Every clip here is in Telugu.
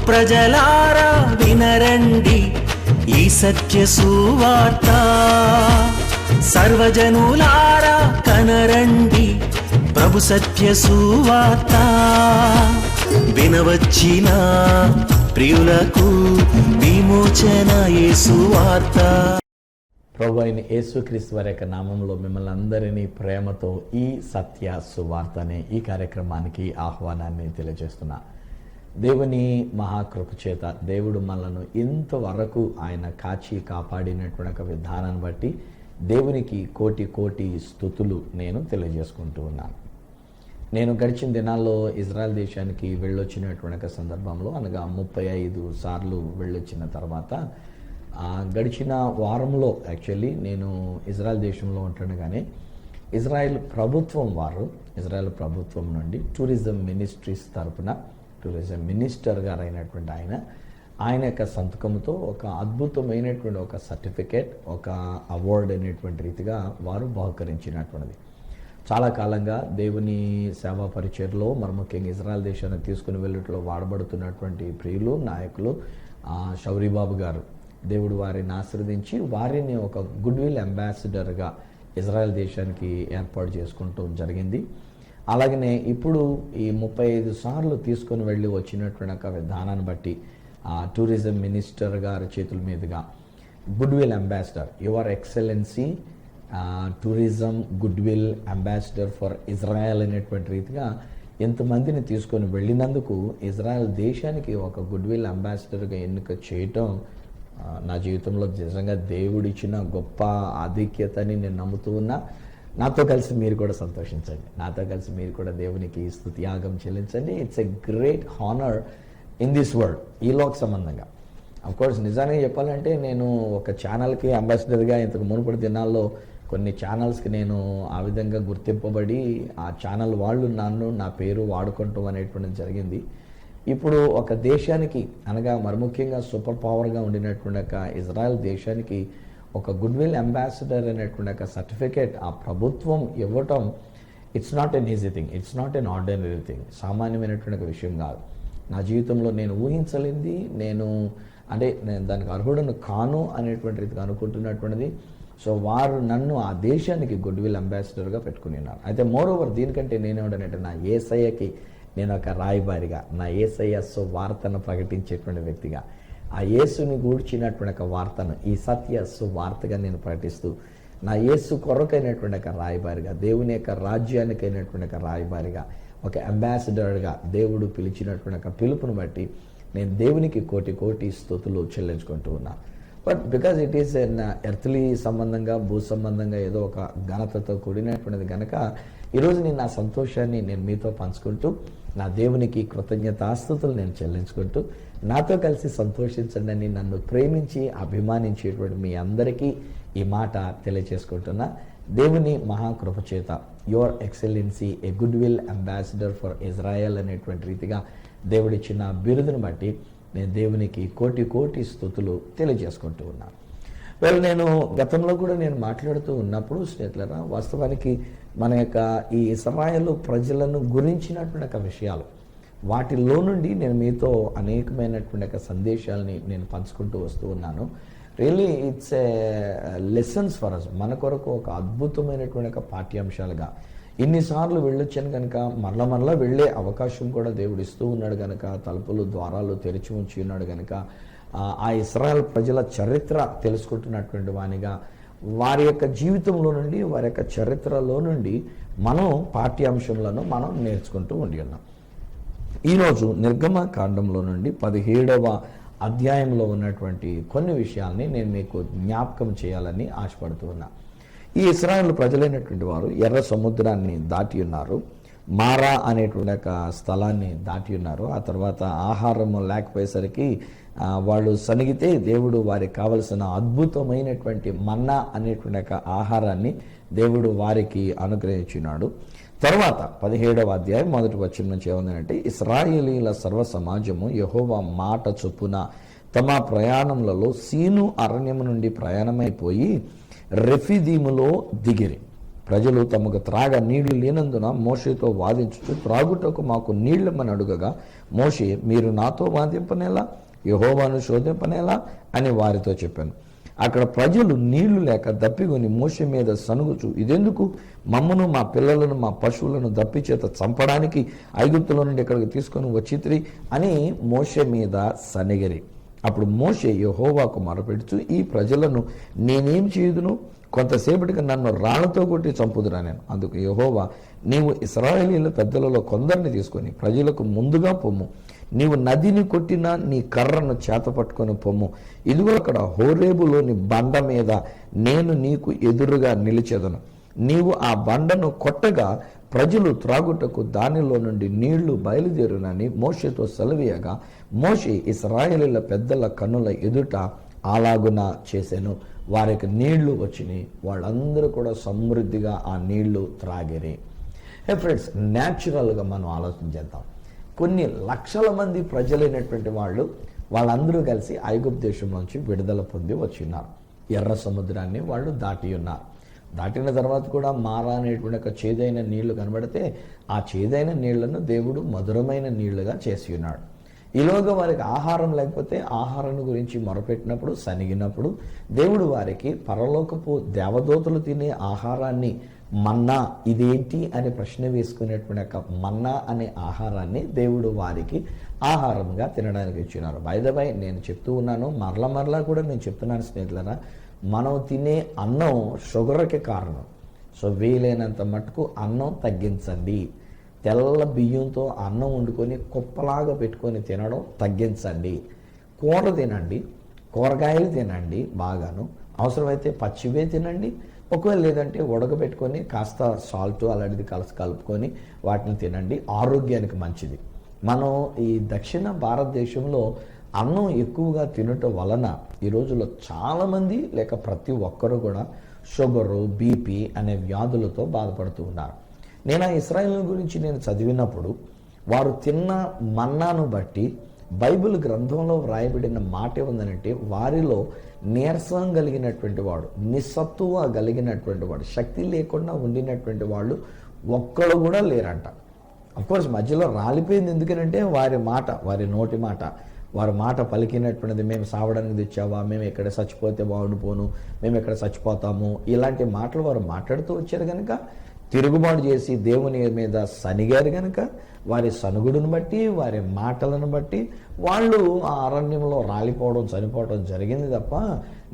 ప్రజలారా వినరండి ఈ సత్య సువార్త, సర్వజనులారా కనరండి ప్రభు సత్య సువార్త. వినవచ్చిన ప్రియులకు విమోచన యేసు వార్త. ప్రభు అయిన యేసుక్రీస్తు వారి యొక్క నామంలో మిమ్మల్ని అందరినీ ప్రేమతో ఈ సత్య సువార్త అనే ఈ కార్యక్రమానికి ఆహ్వానాన్ని తెలియజేస్తున్నా. దేవుని మహాకృప చేత దేవుడు మనలను ఇంతవరకు ఆయన కాచి కాపాడినటువంటి ఒక విధానాన్ని బట్టి దేవునికి కోటి కోటి స్తుతులు నేను తెలియజేసుకుంటూ ఉన్నాను. నేను గడిచిన దినాల్లో ఇజ్రాయెల్ దేశానికి వెళ్ళొచ్చినటువంటి ఒక సందర్భంలో అనగా 35 సార్లు వెళ్ళొచ్చిన తర్వాత గడిచిన వారంలో యాక్చువల్లీ నేను ఇజ్రాయెల్ దేశంలో ఉంటుండగానే ఇజ్రాయెల్ ప్రభుత్వం నుండి టూరిజం మినిస్ట్రీస్ తరపున టూరిజం మినిస్టర్ గారు అయినటువంటి ఆయన యొక్క సంతకంతో ఒక అద్భుతమైనటువంటి ఒక సర్టిఫికేట్, ఒక అవార్డు అనేటువంటి రీతిగా వారు బహుకరించినటువంటిది. చాలా కాలంగా దేవుని సేవా పరిచయలో మరి ముఖ్యంగా ఇజ్రాయెల్ దేశాన్ని తీసుకుని వెళ్ళట్లో వాడబడుతున్నటువంటి ప్రియులు నాయకులు షౌరీబాబు గారు, దేవుడు వారిని ఆశీర్వదించి వారిని ఒక గుడ్ విల్ అంబాసిడర్గా ఇజ్రాయెల్ దేశానికి ఏర్పాటు చేసుకుంటూ జరిగింది. అలాగనే ఇప్పుడు ఈ 35 సార్లు తీసుకొని వెళ్ళి వచ్చినటువంటి ఒక విధానాన్ని బట్టి టూరిజం మినిస్టర్ గారి చేతుల మీదుగా good will ambassador, your excellency tourism good will ambassador for Israel అనేటువంటి రీతిగా ఎంతమందిని తీసుకొని వెళ్ళినందుకు ఇజ్రాయెల్ దేశానికి ఒక గుడ్ విల్ అంబాసిడర్గా ఎన్నిక చేయటం నా జీవితంలో నిజంగా దేవుడిచ్చిన గొప్ప ఆధిక్యతని నేను నమ్ముతూ ఉన్నా. నాతో కలిసి మీరు కూడా సంతోషించండి, నాతో కలిసి మీరు కూడా దేవునికి స్తుతియాగం చెల్లించండి. It's a great honour in this world, ఈ లోక సంబంధంగా. అఫ్కోర్స్ నిజానికి చెప్పాలంటే నేను ఒక ఛానల్కి అంబాసిడర్గా ఇంతకు మునుపటి దినాల్లో కొన్ని ఛానల్స్కి నేను ఆ విధంగా గుర్తింపబడి ఆ ఛానల్ వాళ్ళు నా పేరు వాడుకుంటాం అనేటువంటిది జరిగింది. ఇప్పుడు ఒక దేశానికి అనగా మరి ముఖ్యంగా సూపర్ పవర్గా ఉండినటువంటి ఒక ఇజ్రాయెల్ దేశానికి ఒక గుడ్ విల్ అంబాసిడర్ అనేటువంటి ఒక సర్టిఫికేట్ ఆ ప్రభుత్వం ఇవ్వటం it's not an easy thing, it's not an ordinary thing, సామాన్యమైనటువంటి ఒక విషయం కాదు. నా జీవితంలో నేను ఊహించలేంది, నేను దానికి అర్హుడను కాను అనేటువంటి రీతిగా అనుకుంటున్నటువంటిది. సో వారు నన్ను ఆ దేశానికి గుడ్ విల్ అంబాసిడర్గా పెట్టుకుని ఉన్నారు. అయితే మోర్ ఓవర్ దీనికంటే నేనేమిటంటే నా యేసయ్యకి నేను ఒక రాయబారిగా, నా యేసయ్య వార్తను ప్రకటించేటువంటి వ్యక్తిగా, ఆ యేసుని గూర్చినటువంటి ఒక వార్తను ఈ సత్య వార్తగా నేను ప్రకటిస్తూ నా యేసు కొరకైనటువంటి ఒక రాయబారిగా, దేవుని యొక్క రాజ్యానికి అయినటువంటి ఒక రాయబారిగా, ఒక అంబాసిడర్గా దేవుడు పిలిచినటువంటి ఒక పిలుపుని బట్టి నేను దేవునికి కోటి కోటి స్తుతులు చెల్లించుకుంటూ ఉన్నాను. But because it is an earthly సంబంధంగా, భూ సంబంధంగా ఏదో ఒక ఘనతతో కూడినటువంటిది కనుక ఈరోజు నేను నా సంతోషాన్ని నేను మీతో పంచుకుంటూ నా దేవునికి కృతజ్ఞతాస్తుతులు నేను చెల్లించుకుంటూ నాతో కలిసి సంతోషించండి అని నన్ను ప్రేమించి అభిమానించేటువంటి మీ అందరికీ ఈ మాట తెలియచేసుకుంటున్నా. దేవుని మహాకృప చేత your excellency a good will ambassador for Israel అనేటువంటి రీతిగా దేవుడిచ్చిన బిరుదును బట్టి నేను దేవునికి కోటి కోటి స్తుతులు తెలియజేసుకుంటూ ఉన్నాను. నేను గతంలో కూడా నేను మాట్లాడుతూ ఉన్నప్పుడు స్నేహితులారా, వాస్తవానికి మన యొక్క ఈ ఇశ్రాయేలు ప్రజలను గురించినటువంటి ఒక విషయాలు వాటిలో నుండి నేను మీతో అనేకమైనటువంటి ఒక సందేశాలని నేను పంచుకుంటూ వస్తూ ఉన్నాను. Really it's a lessons for us, మన కొరకు ఒక అద్భుతమైనటువంటి ఒక పాఠ్యాంశాలుగా ఇన్నిసార్లు వెళ్ళొచ్చాను కనుక మరలా వెళ్ళే అవకాశం కూడా దేవుడు ఇస్తూ ఉన్నాడు కనుక, తలుపులు ద్వారాలు తెరిచి ఉంచి ఉన్నాడు కనుక ఆ ఇశ్రాయేల్ ప్రజల చరిత్ర తెలుసుకుంటున్నటువంటి వానిగా వారి యొక్క జీవితంలో నుండి వారి యొక్క చరిత్రలో నుండి మనం పాఠ్యాంశంలను మనం నేర్చుకుంటూ ఉండి ఉన్నాం. ఈరోజు నిర్గమ కాండంలో నుండి 17వ అధ్యాయంలో ఉన్నటువంటి కొన్ని విషయాల్ని నేను మీకు జ్ఞాపకం చేయాలని ఆశపడుతూ ఉన్నా. ఈ ఇశ్రాయేలు ప్రజలైనటువంటి వారు ఎర్ర సముద్రాన్ని దాటి ఉన్నారు, మారా అనేటువంటి ఒక స్థలాన్ని దాటి ఉన్నారు. ఆ తర్వాత ఆహారం లేకపోయేసరికి వాళ్ళు సనిగితే దేవుడు వారికి కావలసిన అద్భుతమైనటువంటి మన్నా అనేటువంటి ఒక ఆహారాన్ని దేవుడు వారికి అనుగ్రహించినాడు. తర్వాత 17వ అధ్యాయం మొదటి వచనం నుంచి ఏముందంటే, ఇశ్రాయేలీల సర్వ సమాజము యెహోవా మాట చొప్పున తమ ప్రయాణములలో సీను అరణ్యము నుండి ప్రయాణమైపోయి రెఫీదీములో దిగిరి. ప్రజలు తమకు త్రాగ నీళ్లు లేనందున మోషేతో వాదించుచు త్రాగుటకు మాకు నీళ్లమని అడుగగా మోషే, మీరు నాతో వాదింపనేలా, యెహోవాను శోధింపనేలా అని వారితో చెప్పాను. అక్కడ ప్రజలు నీళ్లు లేక దప్పికొని మోషే మీద సనుగుచు, ఇదెందుకు? మమ్మను, మా పిల్లలను, మా పశువులను దప్పి చేత చంపడానికి ఐగుప్తులో నుండి ఇక్కడికి తీసుకొని వచ్చితిరి అని మోషే మీద సనిగిరి. అప్పుడు మోషే యెహోవాకు మొరపెడుచు, ఈ ప్రజలను నేనేం చేయుదును? కొంతసేపటికి నన్ను రాళ్లతో కొట్టి చంపుదురా నేను. అందుకు యెహోవా, నీవు ఇశ్రాయేలీయుల పెద్దలలో కొందరిని తీసుకొని ప్రజలకు ముందుగా పొమ్ము. నీవు నదిని కొట్టినా నీ కర్రను చేత పట్టుకొని పొమ్ము. ఇదిగో అక్కడ హోరేబులోని బండ మీద నేను నీకు ఎదురుగా నిలిచెదను. నీవు ఆ బండను కొట్టగా ప్రజలు త్రాగుటకు దానిలో నుండి నీళ్లు బయలుదేరునని మోషేతో సెలవీయగా మోషే ఇశ్రాయేలీయుల పెద్దల కన్నుల ఎదుట అలాగున చేశాను. వారికి నీళ్లు వచ్చినాయి. వాళ్ళందరూ కూడా సమృద్ధిగా ఆ నీళ్లు త్రాగిరి. ఫ్రెండ్స్, న్యాచురల్గా మనం ఆలోచన చేద్దాం. కొన్ని లక్షల మంది ప్రజలైనటువంటి వాళ్ళందరూ కలిసి ఐగుప్తు దేశం నుంచి విడుదల పొంది వచ్చిన్నారు. ఎర్ర సముద్రాన్ని వాళ్ళు దాటి ఉన్నారు. దాటిన తర్వాత కూడా మారా అనేటువంటి ఒక చేదైన నీళ్లు కనబడితే ఆ చేదైన నీళ్లను దేవుడు మధురమైన నీళ్లుగా చేసి ఉన్నాడు. ఈలోగా వారికి ఆహారం లేకపోతే ఆహారాన్ని గురించి మొరపెట్టినప్పుడు, సనిగినప్పుడు దేవుడు వారికి పరలోకపు దేవదూతలు తినే ఆహారాన్ని, మన్నా ఇదేంటి అని ప్రశ్న వేసుకునేటువంటి ఒక మన్నా అనే ఆహారాన్ని దేవుడు వారికి ఆహారంగా తినడానికి ఇచ్చినారు. బై ద బై, నేను చెప్తూ ఉన్నాను, మరలా కూడా నేను చెప్తున్నాను స్నేహితులారా, మనం తినే అన్నం షుగర్కి కారణం. సో వీలైనంత మటుకు అన్నం తగ్గించండి. తెల్ల బియ్యంతో అన్నం వండుకొని కుప్పలాగా పెట్టుకొని తినడం తగ్గించండి. కూర తినండి, కూరగాయలు తినండి బాగాను, అవసరమైతే పచ్చివే తినండి. ఒకవేళ లేదంటే ఉడకబెట్టుకొని కాస్త సాల్ట్ అలాంటిది కలుపుకొని వాటిని తినండి, ఆరోగ్యానికి మంచిది. మనం ఈ దక్షిణ భారతదేశంలో అన్నం ఎక్కువగా తినటం వలన ఈ రోజుల్లో చాలామంది లేక ప్రతి ఒక్కరూ కూడా షుగరు, బీపీ అనే వ్యాధులతో బాధపడుతూ ఉన్నారు. నేను ఆ ఇశ్రాయేలు గురించి నేను చదివినప్పుడు వారు తిన్న మన్నాను బట్టి బైబిల్ గ్రంథంలో వ్రాయబడిన మాట ఏముందనంటే, వారిలో నీరసం కలిగినటువంటి వాడు, నిస్సత్తువ కలిగినటువంటి వాడు, శక్తి లేకుండా ఉండినటువంటి వాళ్ళు ఒక్కడు కూడా లేరంట. అఫ్కోర్స్ మధ్యలో రాలిపోయింది ఎందుకనంటే వారి నోటి మాట, వారి మాట పలికినటువంటిది, మేము సావడానికి తెచ్చావా, మేము ఎక్కడ చచ్చిపోతే బాగుండిపోను, మేము ఎక్కడ చచ్చిపోతాము, ఇలాంటి మాటలు వారు మాట్లాడుతూ వచ్చారు కనుక తిరుగుబాటు చేసి దేవుని మీద సనిగారు కనుక వారి సనుగుడును బట్టి, వారి మాటలను బట్టి వాళ్ళు ఆ అరణ్యంలో రాలిపోవడం, చనిపోవడం జరిగింది తప్ప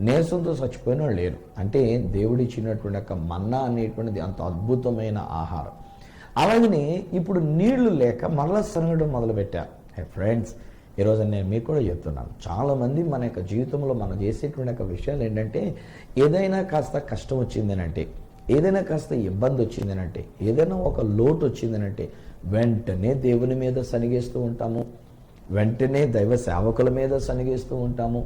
నీరసంతో చచ్చిపోయిన వాళ్ళు లేరు. అంటే దేవుడిచ్చినటువంటి యొక్క మన్నా అనేటువంటిది అంత అద్భుతమైన ఆహారం. అలాగనే ఇప్పుడు నీళ్లు లేక మరలా సనగడం మొదలుపెట్టారు. ఫ్రెండ్స్, ఈరోజు నేను మీకు కూడా చెప్తున్నాను, చాలామంది మన యొక్క జీవితంలో మనం చేసేటువంటి యొక్క విషయాలు ఏంటంటే, ఏదైనా కాస్త కష్టం వచ్చిందనంటే, ఏదైనా కాస్త ఇబ్బంది వచ్చిందనంటే, ఏదైనా ఒక లోటు వచ్చిందనంటే వెంటనే దేవుని మీద సనిగేస్తూ ఉంటాము, వెంటనే దైవ సేవకుల మీద సనిగేస్తూ ఉంటాము.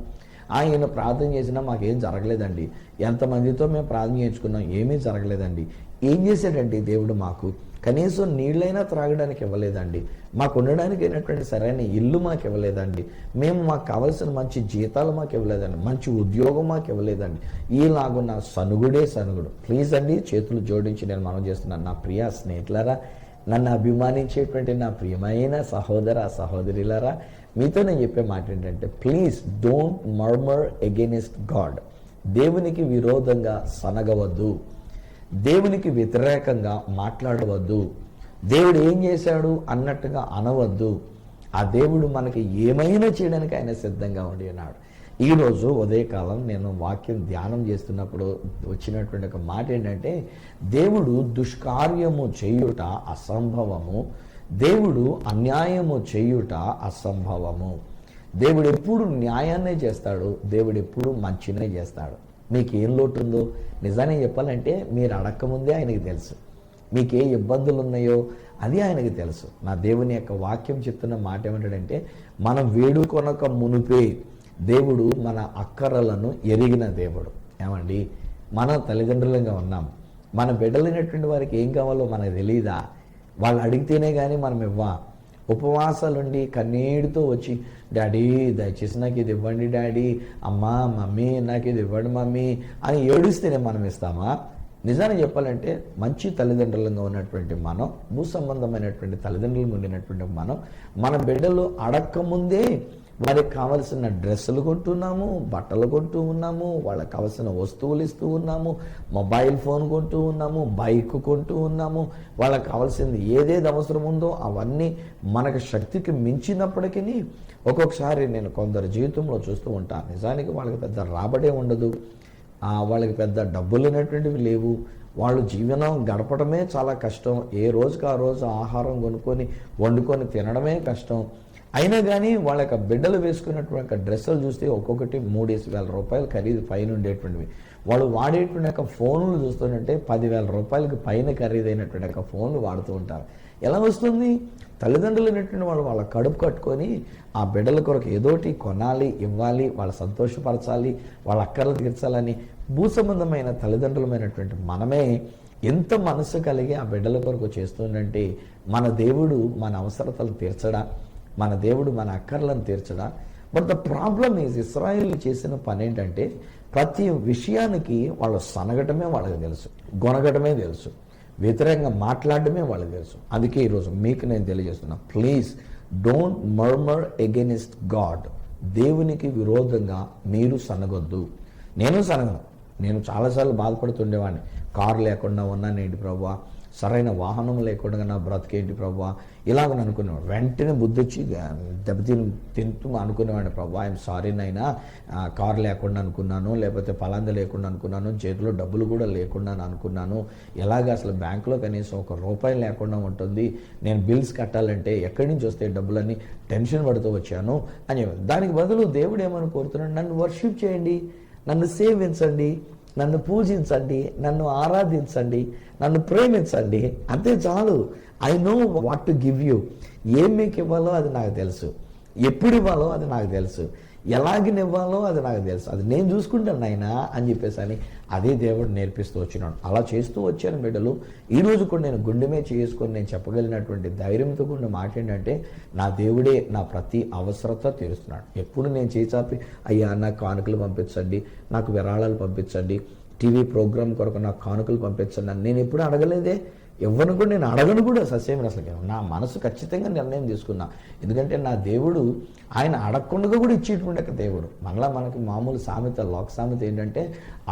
ఆయన ప్రార్థన చేసినా మాకేం జరగలేదండి, ఎంతమందితో మేము ప్రార్థన చేయించుకున్నాం, ఏమీ జరగలేదండి. ఏం చేశాడండి దేవుడు? మాకు కనీసం నీళ్ళైనా త్రాగడానికి ఇవ్వలేదండి, మాకు ఉండడానికి అయినటువంటి సరైన ఇల్లు మాకు ఇవ్వలేదండి, మాకు కావాల్సిన మంచి జీతాలు మాకు ఇవ్వలేదండి, మంచి ఉద్యోగం మాకు ఇవ్వలేదండి. ఈలాగున్న సనుగుడే సనుగుడు. ప్లీజ్ అండి, చేతులు జోడించి నేను మనం చేస్తున్నాను. నా ప్రియ స్నేహితులారా, నన్ను అభిమానించేటువంటి నా ప్రియమైన సహోదర సహోదరులారా, మీతో నేను చెప్పే మాట ఏంటంటే, please don't murmur against God. దేవునికి విరోధంగా సనగవద్దు, దేవునికి వ్యతిరేకంగా మాట్లాడవద్దు, దేవుడు ఏం చేశాడు అన్నట్టుగా అనవద్దు. ఆ దేవుడు మనకి ఏమైనా చేయడానికి ఆయన సిద్ధంగా ఉండి ఉన్నాడు. ఈరోజు ఉదయకాలం నేను వాక్యం ధ్యానం చేస్తున్నప్పుడు వచ్చినటువంటి ఒక మాట ఏంటంటే, దేవుడు దుష్కార్యము చేయుట అసంభవము, దేవుడు అన్యాయము చేయుట అసంభవము. దేవుడు ఎప్పుడు న్యాయాన్నే చేస్తాడు, దేవుడు ఎప్పుడు మంచినే చేస్తాడు. మీకు ఏం లోటు ఉందో నిజాన్ని చెప్పాలంటే మీరు అడక్కముందే ఆయనకి తెలుసు. మీకు ఏ ఇబ్బందులు ఉన్నాయో అది ఆయనకి తెలుసు. నా దేవుని యొక్క వాక్యం చెప్తున్న మాట ఏమంటాడంటే, మనం వేడుకొనక మునుపే దేవుడు మన అక్కరలను ఎరిగిన దేవుడు. ఏమండి, మన తల్లిదండ్రులుగా ఉన్నాం, మన బిడ్డలైనటువంటి వారికి ఏం కావాలో మనకు తెలియదా? వాళ్ళు అడిగితేనే కానీ మనం ఇవ్వా. ఉపవాసాలుండి కన్నీటితో వచ్చి, డాడీ దయచేసి నాకు ఇది ఇవ్వండి డాడీ, అమ్మా మమ్మీ నాకు ఇది ఇవ్వండి మమ్మీ అని ఏడుస్తేనే మనం ఇస్తామా? నిజానికి చెప్పాలంటే మంచి తల్లిదండ్రులుగా ఉన్నటువంటి మనం, భూ సంబంధమైనటువంటి తల్లిదండ్రులుగా ఉండినటువంటి మనం, మన బిడ్డలు అడక్కముందే వారికి కావలసిన డ్రెస్సులు కొంటున్నాము, బట్టలు కొంటూ ఉన్నాము, వాళ్ళకి కావలసిన వస్తువులు ఇస్తూ ఉన్నాము, మొబైల్ ఫోన్ కొంటూ ఉన్నాము, బైక్ కొంటూ ఉన్నాము, వాళ్ళకి కావాల్సింది ఏదేది అవసరం ఉందో అవన్నీ మనకు శక్తికి మించినప్పటికీ ఒక్కొక్కసారి నేను కొందరు జీవితంలో చూస్తూ ఉంటాను. నిజానికి వాళ్ళకి పెద్ద రాబడే ఉండదు, వాళ్ళకి పెద్ద డబ్బులు అనేటువంటివి లేవు, వాళ్ళు జీవనం గడపడమే చాలా కష్టం, ఏ రోజుకి ఆ రోజు ఆహారం వండుకొని తినడమే కష్టం. అయినా కానీ వాళ్ళ యొక్క బిడ్డలు వేసుకున్నటువంటి డ్రెస్సులు చూస్తే ఒక్కొక్కటి 3,000 రూపాయలు ఖరీదు పైన ఉండేటువంటివి. వాళ్ళు వాడేటువంటి యొక్క ఫోన్లు చూస్తుంటే 10,000 రూపాయలకి పైన ఖరీదైనటువంటి యొక్క ఫోన్లు వాడుతూ ఉంటారు. ఎలా వస్తుంది? తల్లిదండ్రులు అనేటువంటి వాళ్ళు వాళ్ళ కడుపు కట్టుకొని ఆ బిడ్డల కొరకు ఏదోటి కొనాలి, ఇవ్వాలి, వాళ్ళ సంతోషపరచాలి, వాళ్ళ అక్కర్లు తీర్చాలని భూ సంబంధమైన తల్లిదండ్రులమైనటువంటి మనమే ఎంత మనసు కలిగి ఆ బిడ్డల కొరకు చేస్తుందంటే మన దేవుడు మన అవసరతలు తీర్చడా, మన దేవుడు మన అక్కర్లను తీర్చడా? But the problem is Israel చేసిన పని ఏంటంటే ప్రతి విషయానికి వాళ్ళు సనగటమే వాళ్ళకి తెలుసు, గొనగటమే తెలుసు, వ్యతిరేకంగా మాట్లాడటమే వాళ్ళకి తెలుసు. అందుకే ఈరోజు మీకు నేను తెలియజేస్తున్నా, please don't murmur against God. దేవునికి విరోధంగా మీరు సనగొద్దు. నేను సనగను. నేను చాలాసార్లు బాధపడుతుండేవాడిని, కారు లేకుండా ఉన్నానేంటి ప్రభువా, సరైన వాహనం లేకుండా నా బ్రతికేంటి ప్రభువా, ఇలాగ అనుకునేవాడు. వెంటనే బుద్ధి వచ్చి తింటూ అనుకునేవాడిని, ప్రభువా ఐఎమ్ సారీ నైనా, కారు లేకుండా అనుకున్నాను, లేకపోతే పలాంది లేకుండా అనుకున్నాను, చేతిలో డబ్బులు కూడా లేకుండా అనుకున్నాను, ఎలాగ అసలు బ్యాంకులో కనీసం ₹1 లేకుండా ఉంటుంది, నేను బిల్స్ కట్టాలంటే ఎక్కడి నుంచి వస్తాయి డబ్బులని టెన్షన్ పడుతూ వచ్చాను అని. దానికి బదులు దేవుడు ఏమని కోరుతున్నాడు? నన్ను వర్షిప్ చేయండి, నన్ను సేవించండి, నన్ను పూజించండి, నన్ను ఆరాధించండి, నన్ను ప్రేమించండి, అంతే చాలు. I know what to give you. ఏం మీకు ఇవ్వాలో అది నాకు తెలుసు, ఎప్పుడు ఇవ్వాలో అది నాకు తెలుసు, ఎలాగినివ్వాలో అది నాకు తెలుసు, అది నేను చూసుకుంటాను నాయనా అని చెప్పేసి అని అదే దేవుడు నేర్పిస్తూ వచ్చినాడు. అలా చేస్తూ వచ్చాను బిడ్డలు. ఈరోజు కూడా నేను గుండెమే చేసుకొని నేను చెప్పగలిగినటువంటి ధైర్యంతో కూడిన మాట ఏంటంటే నా దేవుడే నా ప్రతి అవసరత తీరుస్తున్నాడు. ఎప్పుడు నేను చేచాపి అయ్యా నాకు కానుకలు పంపించండి, నాకు విరాళాలు పంపించండి, టీవీ ప్రోగ్రామ్ కొరకు నాకు కానుకలు పంపించండి అని నేను ఎప్పుడు అడగలేదే. ఎవరిని కూడా నేను అడగను కూడా ససేమి. అసలు నా మనసు ఖచ్చితంగా నిర్ణయం తీసుకున్నా. ఎందుకంటే నా దేవుడు ఆయన అడగకుండా కూడా ఇచ్చేటువంటి దేవుడు. మనకి మామూలు సామెత, లోక సామెత ఏంటంటే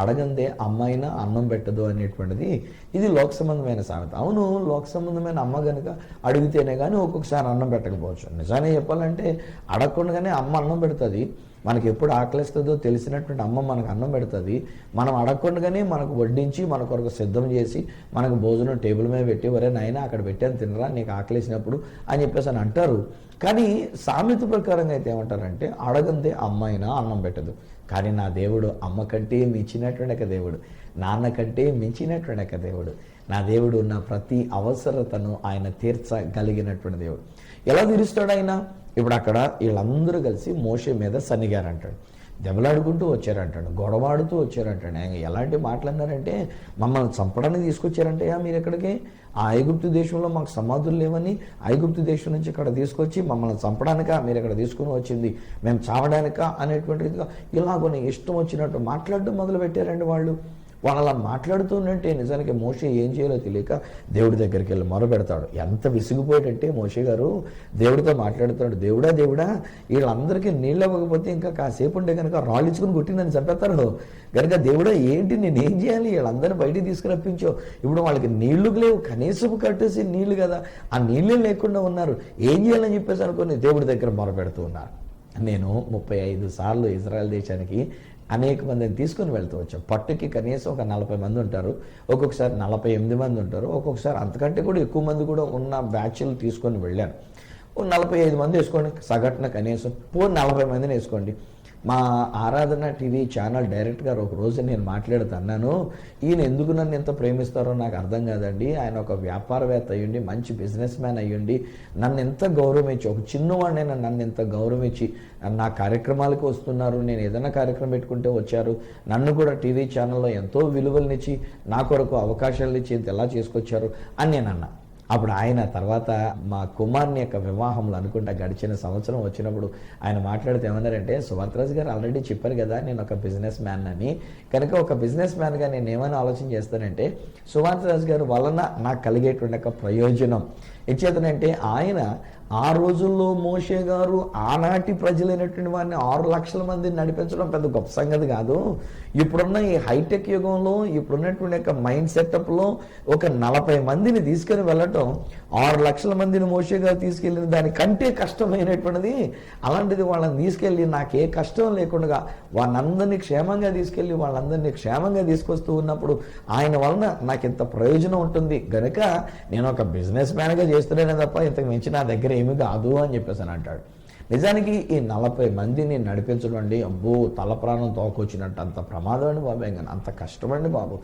అడగందే అమ్మైనా అన్నం పెట్టదు అనేటువంటిది. ఇది లోక సంబంధమైన సామెత. అవును, లోక సంబంధమైన అమ్మ కనుక అడిగితేనే కానీ ఒక్కొక్కసారి అన్నం పెట్టకపోవచ్చు. నిజానే చెప్పాలంటే అడగకుండానే అమ్మ అన్నం పెడుతుంది. మనకి ఎప్పుడు ఆకలిస్తుందో తెలిసినటువంటి అమ్మ మనకు అన్నం పెడుతుంది. మనం అడగకుండానే మనకు వడ్డించి మన కొరకు సిద్ధం చేసి మనకు భోజనం టేబుల్ మీద పెట్టి, వరే నాయన అక్కడ పెట్టాను తినరా నీకు ఆకలేసినప్పుడు అని చెప్పేసి అని అంటారు. కానీ సామెత ప్రకారంగా అయితే ఏమంటారంటే అడగందే అమ్మ అయినా అన్నం పెట్టదు. కానీ నా దేవుడు అమ్మ కంటే మించినటువంటి దేవుడు, నాన్న కంటే మించినటువంటి దేవుడు. నా దేవుడు నా ప్రతి అవసరతను ఆయన తీర్చగలిగినటువంటి దేవుడు. ఎలా తీరుస్తాడు ఆయన? ఇప్పుడు అక్కడ వీళ్ళందరూ కలిసి మోషే మీద సన్నిగారంటాడు, దెబ్బలాడుకుంటూ వచ్చారంటాడు, గొడవాడుతూ వచ్చారంటాడు. ఆయన ఎలాంటి మాట్లాడినారంటే మమ్మల్ని చంపడానికి తీసుకొచ్చారంటే మీరు ఎక్కడికి? ఆ ఐగుప్తు దేశంలో మాకు సమాధులు లేవని ఐగుప్తు దేశం నుంచి ఇక్కడ తీసుకొచ్చి మమ్మల్ని చంపడానికా మీరు ఇక్కడ తీసుకుని వచ్చింది, మేము చావడానికా అనేటువంటిదిగా ఇలాగొని ఇష్టం వచ్చినట్టు మాట్లాడడం మొదలు పెట్టారండి వాళ్ళు. వాళ్ళు అలా మాట్లాడుతుందంటే నిజానికి మోషే ఏం చేయాలో తెలియక దేవుడి దగ్గరికి వెళ్ళి మొరపెడతాడు. ఎంత విసిగిపోయాడంటే మోషే గారు దేవుడితో మాట్లాడుతాడు, దేవుడా వీళ్ళందరికీ నీళ్ళు ఇవ్వకపోతే ఇంకా కాసేపు ఉంటే కనుక రాళ్ళు ఇచ్చుకుని కొట్టి నన్ను చంపేస్తారు కనుక దేవుడా ఏంటి నేను ఏం చేయాలి, వీళ్ళందరినీ బయటికి తీసుకురప్పించో, ఇప్పుడు వాళ్ళకి నీళ్లు లేవు, కనీసం కట్టేసి నీళ్లు కదా, ఆ నీళ్ళే లేకుండా ఉన్నారు, ఏం చేయాలని చెప్పేసి అనుకుని దేవుడి దగ్గర మొరపెడుతూ ఉన్నారు. నేను 35 సార్లు ఇజ్రాయెల్ దేశానికి అనేక మందిని తీసుకుని వెళ్తూ వచ్చాం. పట్టుకి కనీసం ఒక 40 మంది ఉంటారు, ఒక్కొక్కసారి 48 మంది ఉంటారు, ఒక్కొక్కసారి అంతకంటే కూడా ఎక్కువ మంది కూడా ఉన్న బ్యాచ్లు తీసుకొని వెళ్ళాను. 45 మంది వేసుకోండి సగటున, కనీసం 40 మందిని వేసుకోండి. మా ఆరాధన టీవీ ఛానల్ డైరెక్ట్ గారు ఒక రోజు నేను మాట్లాడుతున్నాను, ఈయన ఎందుకు నన్ను ఎంత ప్రేమిస్తారో నాకు అర్థం కాదండి, ఆయన ఒక వ్యాపారవేత్త అయ్యుండి మంచి బిజినెస్ మ్యాన్ అయ్యుండి నన్ను ఎంత గౌరవం ఇచ్చి, ఒక చిన్నవాడినైనా నన్ను ఎంత గౌరవం ఇచ్చి నా కార్యక్రమాలకు వస్తున్నారు, నేను ఏదైనా కార్యక్రమం పెట్టుకుంటే వచ్చారు, నన్ను కూడా టీవీ ఛానల్లో ఎంతో విలువలనిచ్చి నా కొరకు అవకాశాలు ఇచ్చి ఎలా చేసుకొచ్చారు అని నేను అన్నా. అప్పుడు ఆయన తర్వాత మా కుమార్ని యొక్క వివాహంలో అనుకుంటా గడిచిన సంవత్సరం వచ్చినప్పుడు ఆయన మాట్లాడితే ఏమన్నారంటే, సుభద్రాజ్ గారు ఆల్రెడీ చెప్పారు కదా నేను ఒక బిజినెస్ మ్యాన్ అని, కనుక ఒక బిజినెస్ మ్యాన్గా నేను ఏమైనా ఆలోచన చేస్తానంటే సుభద్రాజ్ గారు వలన నాకు కలిగేటువంటి ఒక ప్రయోజనం ఇచ్చేతనంటే, ఆయన ఆ రోజుల్లో మోషే గారు ఆనాటి ప్రజలైనటువంటి వారిని 6 లక్షల మందిని నడిపించడం పెద్ద గొప్ప సంగతి కాదు. ఇప్పుడున్న ఈ హైటెక్ యుగంలో ఇప్పుడున్నటువంటి యొక్క మైండ్ సెటప్లో ఒక 40 మందిని తీసుకొని వెళ్ళటం 6 లక్షల మందిని మోషే గారు తీసుకెళ్ళిన దానికంటే కష్టమైనటువంటిది. అలాంటిది వాళ్ళని తీసుకెళ్ళి నాకే కష్టం లేకుండా వాళ్ళందరినీ క్షేమంగా తీసుకెళ్ళి వాళ్ళందరినీ క్షేమంగా తీసుకొస్తూ ఉన్నప్పుడు ఆయన వలన నాకు ఇంత ప్రయోజనం ఉంటుంది గనుక నేను ఒక బిజినెస్ మ్యాన్గా చేస్తున్నానే తప్ప ఇంతకు మించి నా దగ్గర ఏమి కాదు అని చెప్పేసి అని అంటాడు. నిజానికి ఈ 40 మందిని నడిపించడం అండి, అబ్బో తల ప్రాణం తోకొచ్చినట్టు అంత ప్రమాదం అండి బాబు, ఇంకా అంత కష్టమండి బాబు.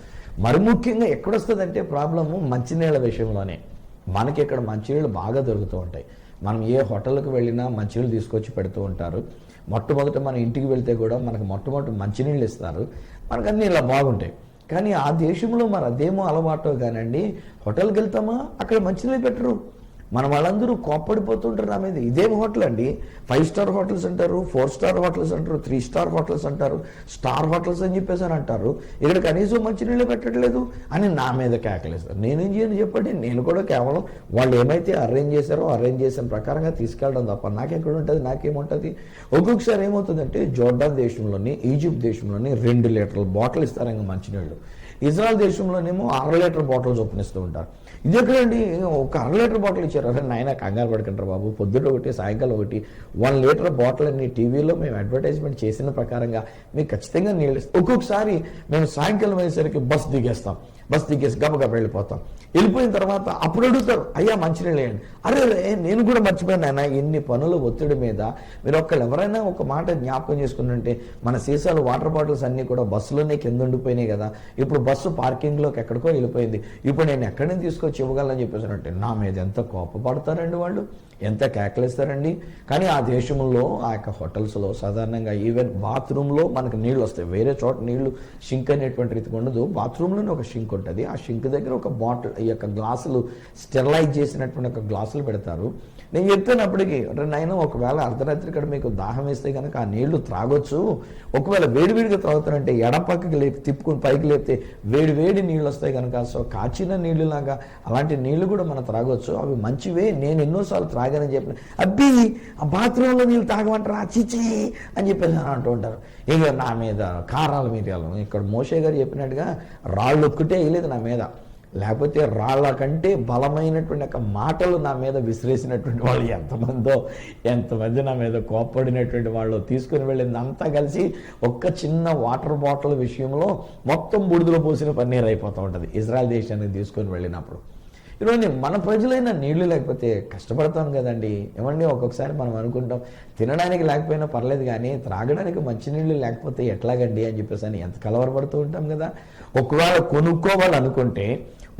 మరి ముఖ్యంగా ఎక్కడొస్తుందంటే ప్రాబ్లము మంచినీళ్ళ విషయంలోనే. మనకి ఇక్కడ మంచినీళ్ళు బాగా దొరుకుతూ ఉంటాయి. మనం ఏ హోటల్కి వెళ్ళినా మంచినీళ్ళు తీసుకొచ్చి పెడుతూ ఉంటారు. మొట్టమొదట మన ఇంటికి వెళ్తే కూడా మనకు మొట్టమొదటి మంచినీళ్ళు ఇస్తారు, మనకు అన్నీ ఇలా బాగుంటాయి. కానీ ఆ దేశంలో మరి అదేమో అలవాటు కానండి, హోటల్కి వెళ్తామా అక్కడ మంచినీళ్ళు పెట్టరు. మన వాళ్ళందరూ కోప్పడిపోతుంటారు నా మీద. ఇదేం హోటల్ అండి, 5 స్టార్ హోటల్స్ అంటారు, 4 స్టార్ హోటల్స్ అంటారు, 3 స్టార్ హోటల్స్ అంటారు, స్టార్ హోటల్స్ అని చెప్పేసి అని అంటారు, ఇక్కడ కనీసం మంచినీళ్ళు పెట్టట్లేదు అని నా మీద కేకలేస్తారు. నేనేం చేయను చెప్పండి, నేను కూడా కేవలం వాళ్ళు ఏమైతే అరేంజ్ చేసిన ప్రకారంగా తీసుకెళ్ళడం తప్ప నాకెక్కడ ఉంటుంది, నాకేముంటుంది. ఒక్కొక్కసారి ఏమవుతుందంటే జోర్డాన్ దేశంలోని, ఈజిప్ట్ దేశంలోని 2 లీటర్ల బాటిల్ ఇస్తారు ఇంకా మంచినీళ్ళు. ఇజ్రాయెల్ దేశంలోనేమో 6 లీటర్ బాటిల్స్ ఓపెనిస్తూ ఉంటారు. ఇది ఎక్కడండి, ఒక 1/2 లీటర్ బాటిల్ ఇచ్చారు. అరే నాయన కంగారు పడుకుంటారు బాబు, పొద్దుట ఒకటి సాయంకాలం ఒకటి 1 లీటర్ బాటిల్ అన్ని టీవీలో మేము అడ్వర్టైజ్మెంట్ చేసిన ప్రకారంగా మీకు ఖచ్చితంగా నీళ్ళు ఇస్తాం. ఒక్కొక్కసారి మేము సాయంకాలం అయ్యేసరికి బస్ దిగేసి గబగబా వెళ్ళిపోయిన తర్వాత అప్పుడు అడుగుతారు, అయ్యా మంచినీళ్ళు వేయండి. అరే నేను కూడా మర్చిపోయాను ఆయన, ఎన్ని పనుల ఒత్తిడి మీద మీరు ఎవరైనా ఒక మాట జ్ఞాపకం చేసుకుంటుంటే మన సీసాలు వాటర్ బాటిల్స్ అన్నీ కూడా బస్సులోనే కింద ఉండిపోయినాయి కదా, ఇప్పుడు బస్సు పార్కింగ్లోకి ఎక్కడికో వెళ్ళిపోయింది, ఇప్పుడు నేను ఎక్కడి నుంచి తీసుకొచ్చి ఇవ్వగలని చెప్పేసానంటే నా మీద ఎంత కోపపడతారండి వాళ్ళు, ఎంత కేకలేస్తారండి. కానీ ఆ దేశంలో ఆ యొక్క హోటల్స్లో సాధారణంగా ఈవెన్ బాత్రూంలో మనకు నీళ్ళు వస్తాయి, వేరే చోట నీళ్లు షింక్ అనేటువంటి రీతిగా ఉండదు. బాత్రూంలోనే ఒక షింక్ ఉంటుంది, ఆ షింక్ దగ్గర ఒక బాటిల్ ఈ యొక్క గ్లాసులు స్టెరిలైజ్ చేసినటువంటి ఒక గ్లాసులు పెడతారు. నేను చెప్తున్నప్పటికీ నాయన ఒకవేళ అర్ధరాత్రి ఇక్కడ మీకు దాహం వేస్తే కనుక ఆ నీళ్లు త్రాగొచ్చు, ఒకవేళ వేడివేడిగా త్రాగుతారంటే ఎడపక్కకి తిప్పుకుని పైకి లేపితే వేడి నీళ్ళు వస్తాయి కనుక, సో కాచిన నీళ్ళు లాగా అలాంటి నీళ్లు కూడా మనం త్రాగొచ్చు, అవి మంచివే, నేను ఎన్నోసార్లు త్రాగానని చెప్పిన. అబ్బి ఆ బాత్రూంలో నీళ్ళు తాగమంటారా చిచి అని చెప్పేసి అంటూ ఉంటారు. ఇక నా మీద కారాల మిరియాలు, ఇక్కడ మోషే గారు చెప్పినట్టుగా రాళ్ళు ఒక్కటే వేయలేదు నా మీద, లేకపోతే రాళ్ళ కంటే బలమైనటువంటి ఒక మాటలు నా మీద విసిరేసినటువంటి వాళ్ళు ఎంతమంది నా మీద కోప్పడినటువంటి వాళ్ళు తీసుకుని వెళ్ళింది అంతా కలిసి ఒక్క చిన్న వాటర్ బాటిల్ విషయంలో మొత్తం బూడిదలో పోసిన పన్నీర్ అయిపోతూ ఉంటుంది ఇజ్రాయెల్ దేశానికి తీసుకొని వెళ్ళినప్పుడు. ఈరోజు మన ప్రజలైన నీళ్లు లేకపోతే కష్టపడతాం కదండి. ఏమండి ఒక్కొక్కసారి మనం అనుకుంటాం తినడానికి లేకపోయినా పర్లేదు కానీ త్రాగడానికి మంచినీళ్ళు లేకపోతే ఎట్లాగండి అని చెప్పేసి అని ఎంత కలవరపడుతూ ఉంటాం కదా. ఒకవేళ కొనుక్కోవాలనుకుంటే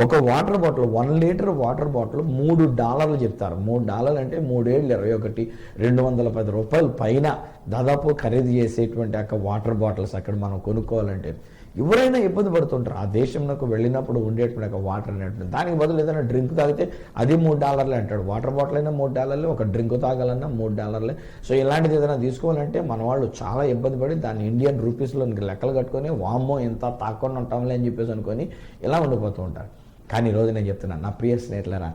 ఒక water bottle 1 litre water bottle $3 చెప్తారు. $3 అంటే 3 ఏళ్ళు 21 210 రూపాయలు పైన దాదాపు ఖరీదు చేసేటువంటి యొక్క వాటర్ బాటిల్స్ అక్కడ మనం కొనుక్కోవాలంటే ఎవరైనా ఇబ్బంది పడుతుంటారు. ఆ దేశంలోకి వెళ్ళినప్పుడు ఉండేటువంటి ఒక వాటర్ అనేటువంటి దానికి బదులు ఏదైనా డ్రింక్ తాగితే అది $3 అంటాడు. వాటర్ బాటిల్ అయినా $3, ఒక డ్రింక్ తాగాలన్నా $3. సో ఇలాంటిది ఏదైనా తీసుకోవాలంటే మన వాళ్ళు చాలా ఇబ్బంది పడి దాన్ని ఇండియన్ రూపీస్లో లెక్కలు కట్టుకొని వామ్మో ఎంత తాకుండా ఉంటాంలే అని చెప్పేసి అనుకొని ఇలా ఉండిపోతూ ఉంటారు. కానీ ఈరోజు నేను చెప్తున్నాను నా ప్రియ స్నేహితులారా,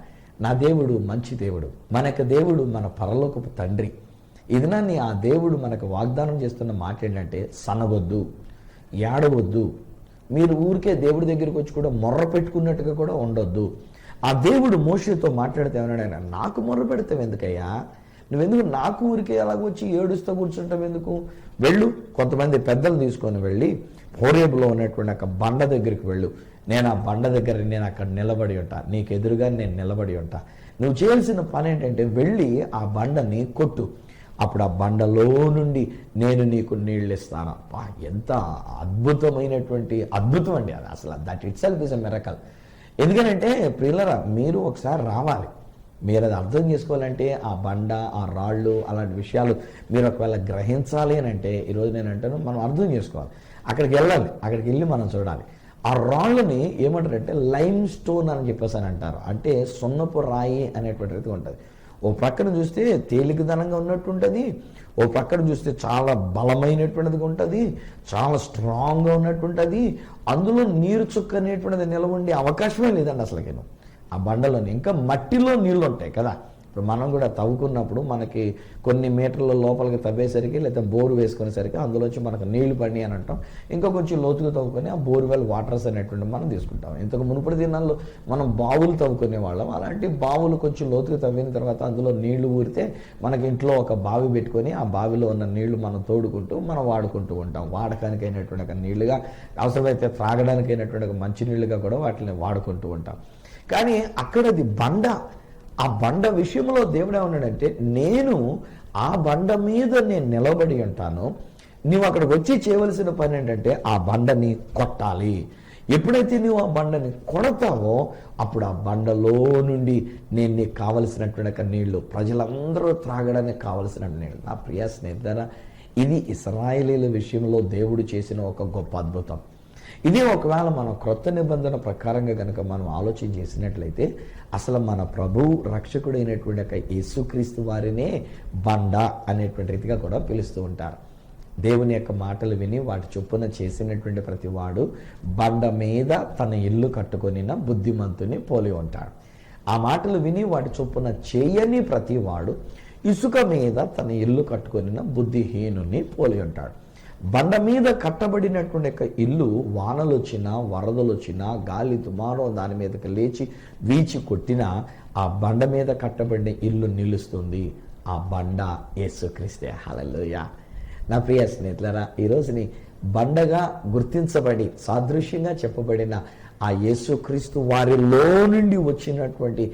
నా దేవుడు మంచి దేవుడు, మనకు దేవుడు మన పరలోకపు తండ్రి. ఇదినాన్ని ఆ దేవుడు మనకు వాగ్దానం చేస్తున్న మాట ఏంటంటే సనగొద్దు, ఏడవద్దు, మీరు ఊరికే దేవుడి దగ్గరికి వచ్చి కూడా మొర్ర పెట్టుకున్నట్టుగా కూడా ఉండొద్దు. ఆ దేవుడు మోషేతో మాట్లాడితే ఏమన్నాడు, ఆయన నాకు మొర్ర పెడతావు ఎందుకయ్యా, నువ్వెందుకు నాకు ఊరికే అలాగొచ్చి ఏడుస్తూ కూర్చుంటావు ఎందుకు, వెళ్ళు కొంతమంది పెద్దలు తీసుకొని వెళ్ళి హోరేబులో ఉన్నటువంటి ఒక బండ దగ్గరికి వెళ్ళు, నేను ఆ బండ దగ్గర నేను అక్కడ నిలబడి ఉంటా, నీకు ఎదురుగా నేను నిలబడి ఉంటా, నువ్వు చేయాల్సిన పని ఏంటంటే వెళ్ళి ఆ బండని కొట్టు, అప్పుడు ఆ బండలో నుండి నేను నీకు నీళ్ళు ఇస్తాను. ఎంత అద్భుతమైనటువంటి అద్భుతం అండి అది, అసలు that it self is a miracle. ఎందుకనంటే ప్రియులరా మీరు ఒకసారి రావాలి, మీరు అది అర్థం చేసుకోవాలంటే ఆ బండ ఆ రాళ్ళు అలాంటి విషయాలు మీరు ఒకవేళ గ్రహించాలి అని అంటే ఈరోజు నేను అంటాను మనం అర్థం చేసుకోవాలి, అక్కడికి వెళ్ళాలి, అక్కడికి వెళ్ళి మనం చూడాలి. ఆ రాళ్ళని ఏమంటారంటే లైమ్ స్టోన్ అని చెప్పేసి అని అంటారు. అంటే సున్నపు రాయి అనేటువంటిది ఉంటుంది. ఓ ప్రక్కన చూస్తే తేలికదనంగా ఉన్నట్టు ఉంటుంది, ఓ ప్రక్కన చూస్తే చాలా బలమైనటువంటిది ఉంటుంది, చాలా స్ట్రాంగ్గా ఉన్నట్టు ఉంటుంది. అందులో నీరు చుక్క అనేటువంటిది నిలవండే అవకాశమే లేదండి అసలుకి. ఆ బండలోని ఇంకా మట్టిలో నీళ్ళు ఉంటాయి కదా. ఇప్పుడు మనం కూడా తవ్వుకున్నప్పుడు మనకి కొన్ని మీటర్ల లోపలికి తవ్వేసరికి లేదా బోరు వేసుకునేసరికి అందులోంచి మనకు నీళ్లు పడి అని అంటాం. ఇంకా కొంచెం లోతుగా తవ్వుకొని ఆ బోర్వెల్ వాటర్స్ అనేటువంటి మనం తీసుకుంటాం. ఇంతకు మునుపటి దినాల్లో మనం బావులు తవ్వుకునే వాళ్ళం. అలాంటి బావులు కొంచెం లోతుగా తవ్విన తర్వాత అందులో నీళ్లు ఊరితే మనకి ఇంట్లో ఒక బావి పెట్టుకొని ఆ బావిలో ఉన్న నీళ్లు మనం తోడుకుంటూ మనం వాడుకుంటూ ఉంటాం. వాడకానికి అయినటువంటి ఒక నీళ్లుగా, అవసరమైతే త్రాగడానికి అయినటువంటి ఒక మంచి నీళ్లుగా కూడా వాటిని వాడుకుంటూ ఉంటాం. కానీ అక్కడది బండ. ఆ బండ విషయంలో దేవుడు ఏమన్నాడంటే, నేను ఆ బండ మీద నేను నిలబడి ఉంటాను, నువ్వు అక్కడికి వచ్చి చేయవలసిన పని ఏంటంటే ఆ బండని కొట్టాలి. ఎప్పుడైతే నువ్వు ఆ బండని కొడతావో అప్పుడు ఆ బండలో నుండి నేను నీకు కావలసినటువంటి నీళ్లు, ప్రజలందరూ త్రాగడానికి కావలసిన నీళ్ళు. నా ప్రియ స్నేహితులారా, ఇది ఇశ్రాయేలీల విషయంలో దేవుడు చేసిన ఒక గొప్ప అద్భుతం. ఇదే ఒకవేళ మనం క్రొత్త నిబంధన ప్రకారంగా కనుక మనం ఆలోచన చేసినట్లయితే అసలు మన ప్రభు రక్షకుడైనటువంటి యొక్క యేసుక్రీస్తు వారినే బండ అనేటువంటి రీతిగా కూడా పిలుస్తూ ఉంటారు. దేవుని యొక్క మాటలు విని వాటి చొప్పున చేసినటువంటి ప్రతి వాడు బండ మీద తన ఇల్లు కట్టుకొనిన బుద్ధిమంతుని పోలి ఉంటాడు. ఆ మాటలు విని వాటి చొప్పున చేయని ప్రతి వాడు ఇసుక మీద తన ఇల్లు కట్టుకొనిన బుద్ధిహీనుని పోలి ఉంటాడు. బండ మీద కట్టబడినటువంటి యొక్క ఇల్లు వానలు వచ్చినా, వరదలు వచ్చినా, గాలి దుమారం దాని మీదకి లేచి వీచి కొట్టినా ఆ బండ మీద కట్టబడిన ఇల్లు నిలుస్తుంది. ఆ బండ యేసుక్రీస్తే. హల్లెలూయా. నా ప్రియ స్నేహితులారా, ఈరోజుని బండగా గుర్తించబడి సాదృశ్యంగా చెప్పబడిన ఆ యేసుక్రీస్తు వారిలో నుండి వచ్చినటువంటి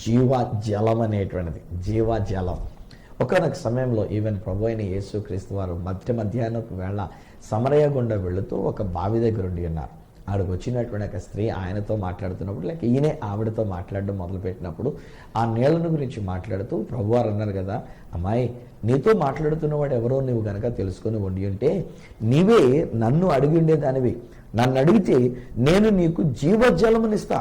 జీవజలం అనేటువంటిది, జీవజలం. ఒకనొక సమయంలో ఈవెన్ ప్రభు అయిన యేసుక్రీస్తు వారు మధ్యాహ్నపు వేళ సమరయ గుండా వెళుతూ ఒక బావి దగ్గర ఉండి ఉన్నారు. ఆవిడకు వచ్చినటువంటి ఒక స్త్రీ ఆయనతో మాట్లాడుతున్నప్పుడు, లేక ఈయనే ఆవిడతో మాట్లాడడం మొదలుపెట్టినప్పుడు ఆ నీళ్లను గురించి మాట్లాడుతూ ప్రభువారు అన్నారు కదా, అమ్మాయి నీతో మాట్లాడుతున్నవాడు ఎవరో నువ్వు కనుక తెలుసుకొని ఉండి ఉంటే నీవే నన్ను అడిగి ఉండేదానివి. నన్ను అడిగితే నేను నీకు జీవజలమునిస్తా.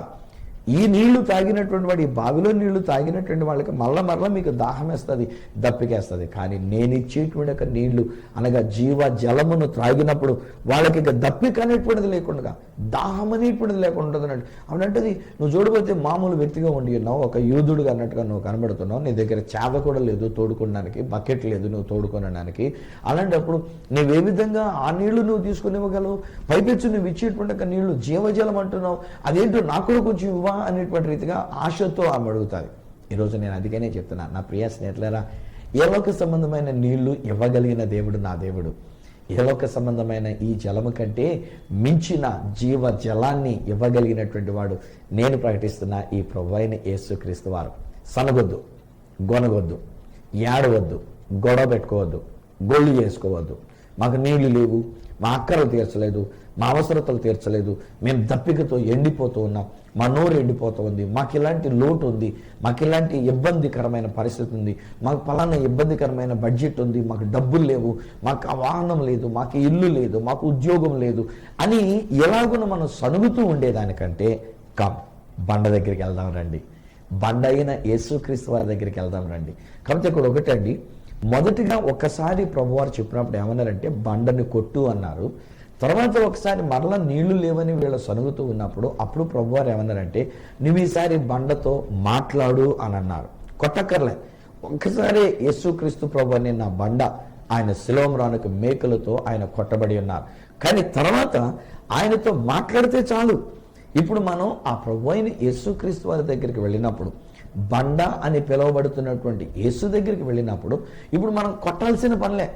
ఈ నీళ్లు తాగినటువంటి వాడు, ఈ బావిలో నీళ్లు తాగినటువంటి వాళ్ళకి మరలా మీకు దాహం వేస్తుంది, దప్పికేస్తుంది. కానీ నేను ఇచ్చేటువంటి ఒక నీళ్లు అనగా జీవ జలమును త్రాగినప్పుడు వాళ్ళకి ఇక దప్పిక అనేటువంటిది లేకుండా, దాహం అనేటువంటిది లేకుండా ఉంటుంది అన్నట్టు. అవునంటది నువ్వు చూడబోతే మామూలు వ్యక్తిగా ఉండి ఉన్నావు, ఒక యూదుడుగా అన్నట్టుగా నువ్వు కనబడుతున్నావు. నీ దగ్గర చేద కూడా లేదు తోడుకోవడానికి, బకెట్ లేదు నువ్వు తోడుకోనడానికి. అలాంటప్పుడు నువ్వు ఏ విధంగా ఆ నీళ్లు నువ్వు తీసుకుని ఇవ్వగలవు? పైపెచ్చు నువ్వు ఇచ్చేటువంటి ఒక నీళ్లు జీవజలం అంటున్నావు, అదేంటో నాకు కూడా కొంచెం ఇవ్వ అనేటువంటి రీతిగా ఆశతో ఆమె అడుగుతుంది. ఈరోజు నేను అందుకనే చెప్తున్నా, నా ప్రియ స్నేహితులారా, ఏలోక సంబంధమైన నీళ్లు ఇవ్వగలిగిన దేవుడు నా దేవుడు. ఏలోక సంబంధమైన ఈ జలము కంటే మించిన జీవ జలాన్ని ఇవ్వగలిగినటువంటి వాడు నేను ప్రకటిస్తున్న ఈ ప్రభువైన యేసుక్రీస్తు వారు. సనగొద్దు, గొనగొద్దు, ఏడవద్దు, గొడవ పెట్టుకోవద్దు, గొళ్ళు చేసుకోవద్దు. మాకు నీళ్లు లేవు, మా అక్కరలు తీర్చలేదు, మా అవసరతలు తీర్చలేదు, మేము దప్పికతో ఎండిపోతూ ఉన్నాం, మా నోరు ఎండిపోతూ ఉంది, మాకు ఇలాంటి లోటు ఉంది, మాకు ఇలాంటి ఇబ్బందికరమైన పరిస్థితి ఉంది, మాకు పలానా ఇబ్బందికరమైన బడ్జెట్ ఉంది, మాకు డబ్బులు లేవు, మాకు ఆ వాహనం లేదు, మాకు ఇల్లు లేదు, మాకు ఉద్యోగం లేదు అని ఎలాగున మనం సనుగుతూ ఉండేదానికంటే బండ దగ్గరికి వెళ్దాం రండి. బండ అయిన యేసుక్రీస్తు వారి దగ్గరికి వెళ్దాం రండి. కాబట్టి ఇక్కడ ఒకటండి, మొదటిగా ఒక్కసారి ప్రభువారు చెప్పినప్పుడు ఏమన్నారంటే బండని కొట్టు అన్నారు. తర్వాత ఒకసారి మరలా నీళ్లు లేవని వీళ్ళు సనుగుతూ ఉన్నప్పుడు అప్పుడు ప్రభువారు ఏమన్నారంటే నువ్వు ఈసారి బండతో మాట్లాడు అని అన్నారు. కొట్టక్కర్లే, ఒక్కసారి యేసుక్రీస్తు ప్రభు అని నా బండ ఆయన శిలోమ్రానికి మేకలతో ఆయన కొట్టబడి ఉన్నారు. కానీ తర్వాత ఆయనతో మాట్లాడితే చాలు. ఇప్పుడు మనం ఆ ప్రభు అయిన యేసుక్రీస్తు వారి దగ్గరికి వెళ్ళినప్పుడు, బండ అని పిలువబడుతున్నటువంటి యేసు దగ్గరికి వెళ్ళినప్పుడు ఇప్పుడు మనం కొట్టాల్సిన పనిలే,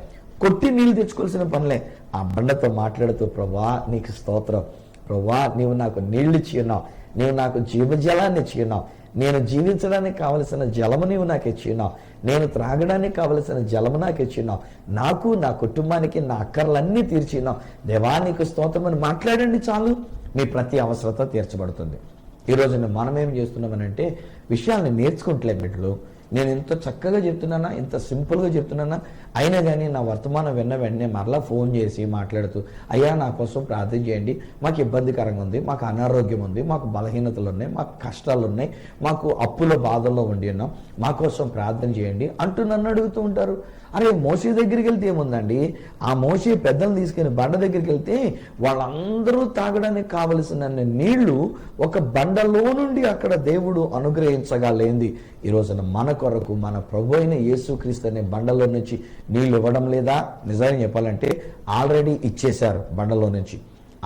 కొట్టి నీళ్ళు తెచ్చుకోవాల్సిన పనిలే. ఆ బండతో మాట్లాడుతూ ప్రభువా నీకు స్తోత్రం, ప్రభువా నీవు నాకు నీళ్లు ఇచ్చి ఉన్నావు, నీవు నాకు జీవజలాన్ని ఇచ్చి ఉన్నావు, నేను జీవించడానికి కావలసిన జలము నీవు నాకు ఇచ్చి ఉన్నావు, నేను త్రాగడానికి కావలసిన జలము నాకు ఇచ్చి ఉన్నావు, నాకు నా కుటుంబానికి నా అక్కర్లన్నీ తీర్చి ఉన్నావు. దేవా నీకు స్తోత్రం అని మాట్లాడండి చాలు, మీ ప్రతి అవసరత తీర్చబడుతుంది. ఈరోజు మనం ఏం చేస్తున్నామనంటే విషయాల్ని నేర్చుకుంటలే బిడ్డలు, నేను ఇంత చక్కగా చెప్తున్నానా, ఇంత సింపుల్గా చెప్తున్నానా, అయినా కానీ నా వర్తమానం విన్న వెంటనే మరలా ఫోన్ చేసి మాట్లాడుతూ, అయ్యా నా కోసం ప్రార్థన చేయండి, మాకు ఇబ్బందికరంగా ఉంది, మాకు అనారోగ్యం ఉంది, మాకు బలహీనతలు ఉన్నాయి, మాకు కష్టాలు ఉన్నాయి, మాకు అప్పుల బాధల్లో ఉండి ఉన్నాం, మా కోసం ప్రార్థన చేయండి అంటూ నన్ను అడుగుతూ ఉంటారు. అరే మోషే దగ్గరికి వెళ్తే ఏముందండి, ఆ మోషే పెద్దలు తీసుకుని బండ దగ్గరికి వెళ్తే వాళ్ళందరూ తాగడానికి కావలసిన నీళ్లు ఒక బండలో నుండి అక్కడ దేవుడు అనుగ్రహించగలేంది. ఈ రోజున మన కొరకు మన ప్రభు అయిన యేసుక్రీస్తు అనే బండలో నుంచి నీళ్ళు ఇవ్వడం లేదా? నిజంగా చెప్పాలంటే ఆల్రెడీ ఇచ్చేశారు. బండలో నుంచి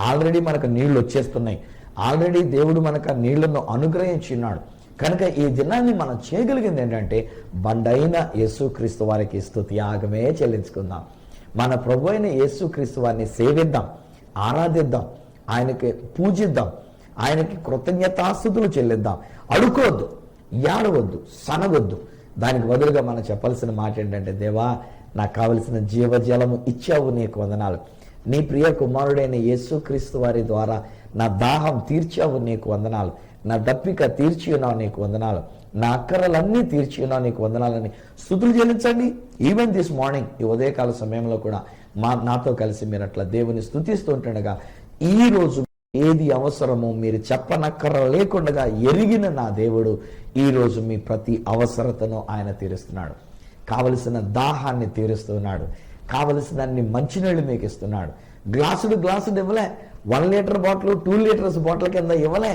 ఆల్రెడీ మనకు నీళ్లు వచ్చేస్తున్నాయి. ఆల్రెడీ దేవుడు మనకు ఆ నీళ్లను అనుగ్రహించున్నాడు. కనుక ఈ దినాన్ని మనం చేయగలిగింది ఏంటంటే బండైన యేసుక్రీస్తు వారికి స్తుతియాగమే చెల్లించుకుందాం. మన ప్రభు అయిన యేసుక్రీస్తు వారిని సేవిద్దాం, ఆరాధిద్దాం, ఆయనకి పూజిద్దాం, ఆయనకి కృతజ్ఞతాస్తుతులు చెల్లిద్దాం. అడుకోవద్దు, ఏడవద్దు, సనగొద్దు. దానికి బదులుగా మనం చెప్పాల్సిన మాట ఏంటంటే, దేవా నాకు కావలసిన జీవజలము ఇచ్చావు, నీకు వందనాలు. నీ ప్రియ కుమారుడైన యేసుక్రీస్తు వారి ద్వారా నా దాహం తీర్చావు, నీకు వందనాలు. నా దప్పిక తీర్చి ఉన్నావు, నీకు వందనాలు. నా అక్కరలన్నీ తీర్చి ఉన్నావు, నీకు వందనాలని స్తుతులు చెల్లించండి. ఈవెన్ దిస్ మార్నింగ్, ఈ ఉదయకాల సమయంలో కూడా నాతో కలిసి మీరు అట్లా దేవుని స్తుతిస్తూ ఉంటుండగా, ఈ రోజు ఏది అవసరమో మీరు చెప్పనక్కర లేకుండా ఎరిగిన నా దేవుడు ఈరోజు మీ ప్రతి అవసరతను ఆయన తీరుస్తున్నాడు. కావలసిన దాహాన్ని తీరుస్తున్నాడు. కావలసిన అన్ని మంచినీళ్ళు మీకు ఇస్తున్నాడు. గ్లాసుడు ఇవ్వలే, 1 లీటర్ బాటిల్ 2 లీటర్స్ బాటిల్ కింద ఇవ్వలే.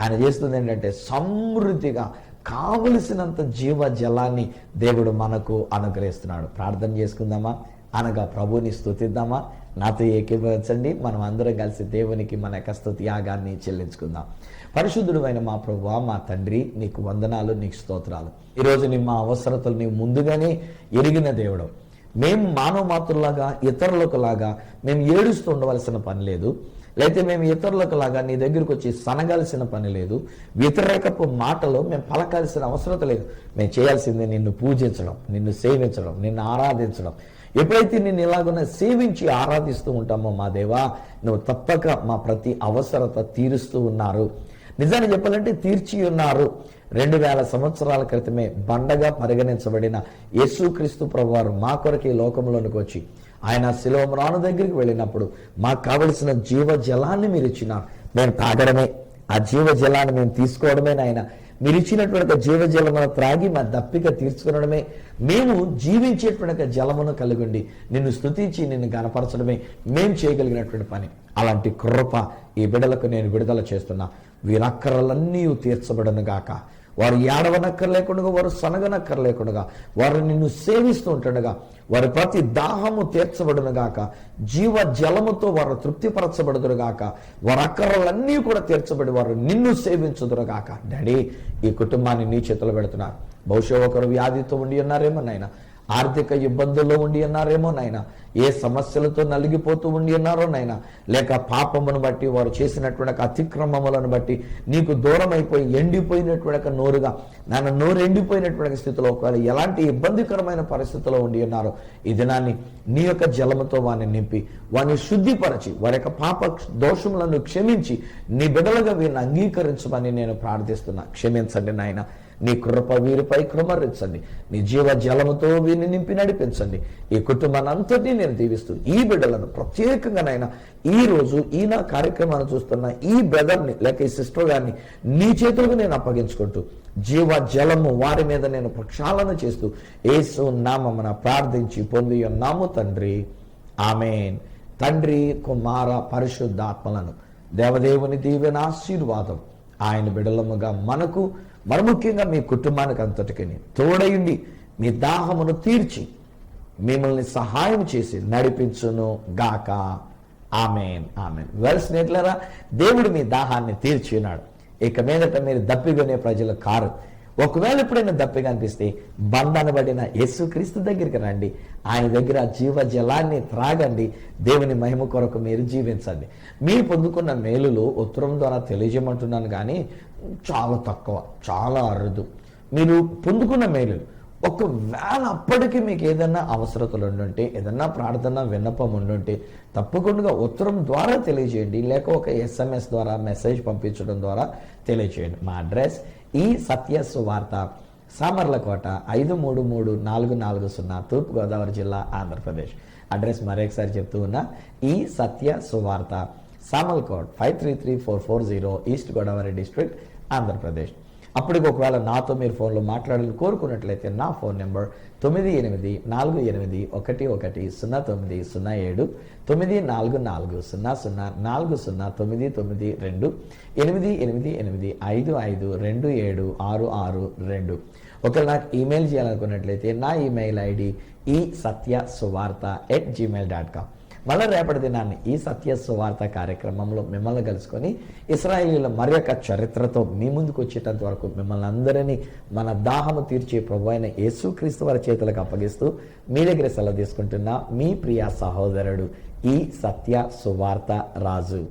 ఆయన చేస్తుంది ఏంటంటే సమృద్ధిగా కావలసినంత జీవ జలాన్ని దేవుడు మనకు అనుగ్రహిస్తున్నాడు. ప్రార్థన చేసుకుందామా, అనగా ప్రభుని స్తుతిద్దామా? నాతో ఏకీభవించండి. మనం అందరం కలిసి దేవునికి మన యొక్క స్తుతి యాగాన్ని చెల్లించుకుందాం. పరిశుద్ధుడు అయిన మా ప్రభువా, మా తండ్రి, నీకు వందనాలు, నీకు స్తోత్రాలు. ఈరోజు నీ మా అవసరతలు నీవు ముందుగానే ఎరిగిన దేవుడు. మేము మానవ మాతృలాగా ఇతరులకు లాగా మేము ఏడుస్తూ ఉండవలసిన పని లేదు. లేకపోతే మేము ఇతరులకు లాగా నీ దగ్గరకు వచ్చి సనగాల్సిన పని లేదు. వ్యతిరేకపు మాటలో మేము పలకాల్సిన అవసరం లేదు. మేము చేయాల్సిందే నిన్ను పూజించడం, నిన్ను సేవించడం, నిన్ను ఆరాధించడం. ఎప్పుడైతే నిన్ను ఇలాగున్న సేవించి ఆరాధిస్తూ ఉంటామో మా దేవా, నువ్వు తప్పక మా ప్రతి అవసరత తీరుస్తూ ఉన్నారు. నిజాన్ని చెప్పాలంటే తీర్చి ఉన్నారు. 2000 సంవత్సరాల క్రితమే బండగా పరిగణించబడిన యేసుక్రీస్తు ప్రభువారు మా కొరకు ఈ లోకంలోనికి వచ్చి ఆయన శిలువ మ్రాను దగ్గరికి వెళ్ళినప్పుడు మాకు కావలసిన జీవ జలాన్ని మీరు ఇచ్చినారు. మేము తాగడమే, ఆ జీవ జలాన్ని మేము తీసుకోవడమే నాయన. మీరు ఇచ్చినటువంటి జీవజలమును త్రాగి మా దప్పిక తీర్చుకోవడమే, మేము జీవించేటువంటి జలమును కలిగి ఉండి నిన్ను స్తుతించి నిన్ను గణపరచడమే మేము చేయగలిగినటువంటి పని. అలాంటి కృప ఈ బిడ్డలకు నేను విడుదల చేస్తున్నా. వీరక్కరలన్నీ తీర్చబడను గాక. వారు ఏడవనక్కర్లేకుండా, వారు సనగనక్కర్లేకుండా, వారు నిన్ను సేవిస్తూ ఉంటుండగా వారి ప్రతి దాహము తీర్చబడునుగాక. జీవ జలముతో వారు తృప్తిపరచబడుదురుగాక. వారి అక్కరలన్నీ కూడా తీర్చబడి వారు నిన్ను సేవించుదురుగాక. డాడీ, ఈ కుటుంబాన్ని నీ చేతులు పెడుతున్నారు. బహుశా ఒకరు వ్యాధితో ఉండి ఉన్నారేమో నాయన, ఆర్థిక ఇబ్బందుల్లో ఉండి ఉన్నారేమో నాయన, ఏ సమస్యలతో నలిగిపోతూ ఉండి ఉన్నారో నాయన, లేక పాపమును బట్టి వారు చేసినటువంటి అతిక్రమములను బట్టి నీకు దూరం అయిపోయి ఎండిపోయినటువంటి నోరుగా నాన్న, నోరు ఎండిపోయినటువంటి స్థితిలో ఒకవేళ ఎలాంటి ఇబ్బందికరమైన పరిస్థితిలో ఉండి ఉన్నారో ఈ దినాన్ని నీ యొక్క జలముతో వారిని నింపి వారిని శుద్ధిపరచి వారి యొక్క పాప దోషములను క్షమించి నీ బిడ్డలుగా వీరిని అంగీకరించమని నేను ప్రార్థిస్తున్నా. క్షమించండి నాయన, నీ కృప వీరిపై కృమరించండి. నీ జీవ జలముతో వీరిని నింపి నడిపించండి. ఈ కుటుంబాన్ని అంతటినీ నేను దీవిస్తూ ఈ బిడ్డలను ప్రత్యేకంగా నాయన ఈ రోజు ఈ నా కార్యక్రమాన్ని చూస్తున్న ఈ బ్రదర్ని లేక ఈ సిస్టర్ గారిని నీ చేతులకు నేను అప్పగించుకుంటూ జీవ జలము వారి మీద నేను ప్రక్షాళన చేస్తూ యేసు నామమున ప్రార్థించి పొంది ఉన్నాము తండ్రి, ఆమేన్. తండ్రి, కుమార, పరిశుద్ధాత్మలను దేవదేవుని దీవెన ఆశీర్వాదం ఆయన బిడ్డలముగా మనకు మరి ముఖ్యంగా మీ కుటుంబానికి అంతటికి తోడయుండి మీ దాహమును తీర్చి మిమ్మల్ని సహాయం చేసి నడిపించును గాక. ఆమేన్, ఆమేన్. వెల్ స్నేహితులారా, దేవుడు మీ దాహాన్ని తీర్చి ఉన్నాడు. ఇక మీదట మీరు దప్పిగొనే ప్రజలు కారు. ఒకవేళ ఎప్పుడైనా దప్పిగా అనిపిస్తే బంధనబడిన యేసుక్రీస్తు దగ్గరికి రండి. ఆయన దగ్గర జీవ జలాన్ని త్రాగండి. దేవుని మహిమ కొరకు మీరు జీవించండి. మీరు పొందుకున్న మేలులు ఉత్తరం ద్వారా తెలియజేయమంటున్నాను కానీ చాలా తక్కువ, చాలా అరుదు. మీరు పొందుకున్న మేలులు ఒకవేళ అప్పటికి మీకు ఏదైనా అవసరతలు ఉండుంటే, ఏదన్నా ప్రార్థన విన్నపం ఉండుంటే తప్పకుండా ఉత్తరం ద్వారా తెలియజేయండి, లేక ఒక SMS ద్వారా మెసేజ్ పంపించడం ద్వారా తెలియజేయండి. మా అడ్రస్ ఈ సత్య సువార్త, సామర్లకోట 533440 తూర్పుగోదావరి జిల్లా, ఆంధ్రప్రదేశ్. అడ్రస్ మరొకసారి చెప్తూ ఉన్నా, ఈ సత్య సువార్త, సామర్లకోట్ 533440, ఈస్ట్ గోదావరి డిస్ట్రిక్ట్, ఆంధ్రప్రదేశ్. అప్పటికి ఒకవేళ నాతో మీరు ఫోన్లో మాట్లాడాలని కోరుకున్నట్లయితే నా ఫోన్ నెంబర్ 9848110907, 9440040992, 888855276662. ఒకవేళ నాకు ఈమెయిల్ చేయాలనుకున్నట్లయితే నా ఈమెయిల్ ఐడి esatyasuvartha@gmail.com. మళ్ళీ రేపటి దినాన్ని ఈ సత్య సువార్త కార్యక్రమంలో మిమ్మల్ని కలుసుకొని ఇశ్రాయేలీల మరొక చరిత్రతో మీ ముందుకు వచ్చేటంత వరకు మిమ్మల్ని అందరినీ మన దాహము తీర్చే ప్రభు అయిన యేసుక్రీస్తు వారి చేతులకు అప్పగిస్తూ మీ దగ్గర సెలవు తీసుకుంటున్న మీ ప్రియ సహోదరుడు ఈ సత్య సువార్త రాజు.